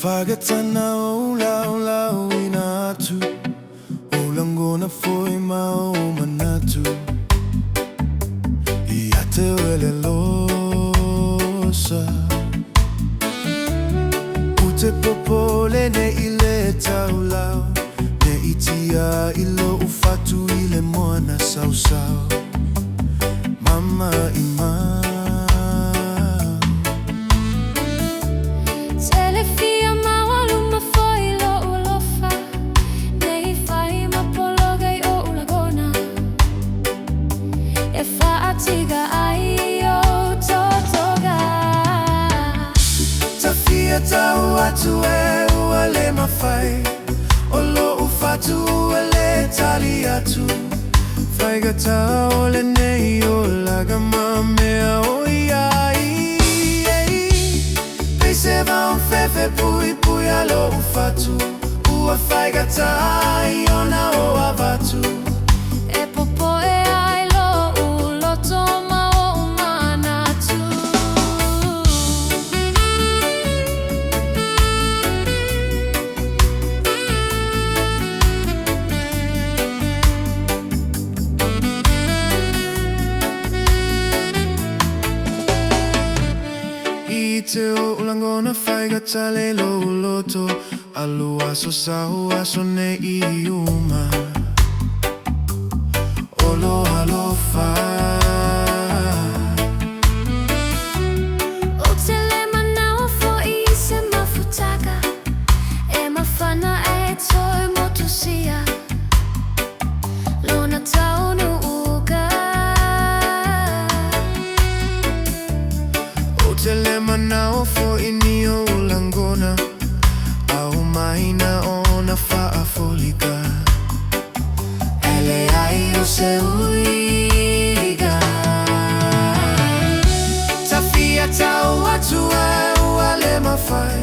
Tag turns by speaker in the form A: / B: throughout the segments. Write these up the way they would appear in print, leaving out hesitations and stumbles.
A: Faigata Ona inatu Olangona foi manatu Ia te wele losa Ute popole ne ile taulau Ne itia ilo ufatu ile moana sausau Mama Ayeemann Tau atu wale mafai Olo ufatu wale tali atu Faigata ole nei o lagama mea o iai Pese va un fefe pui alo ufatu Ua Faigata Ona o avatu
B: E popo e ai lo uloto ma o manatu
A: Te o ulangona Faigata le lo uloto Alu aso sahu aso ne iuma Olo alofa
B: O te le manao fo I se mafutaka E mawhana e toi motusia Lona taunu uka
A: O te le manao fo ini o ulangona Au maina ona whaafolika Ele ai o se uiga Tawhia tau atu ua le mawhai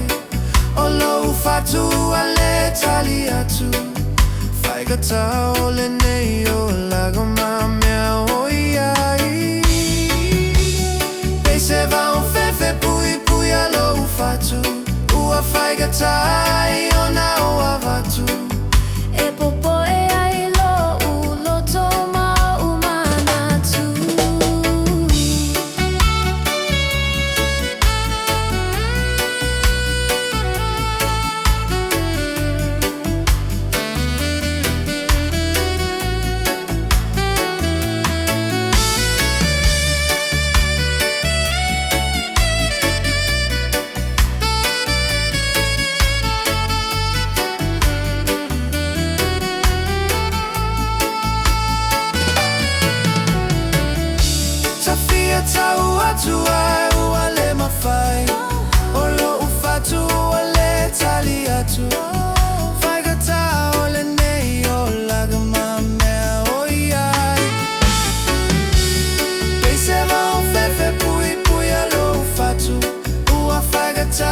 A: Olo ufatu ale tali atu Faigata ole nei o lagama mea o iai Pese va un fefe pui alo ufatu Ua Faigata Ona o avatu
B: E popo e ai lo uloto ma o manatu
A: Tau atu ua le mawhai Olo ufatu ale tali atu Faigata ole nei o lagama mea o iai Pese va un fefe pui alo ufatu Ua Faigata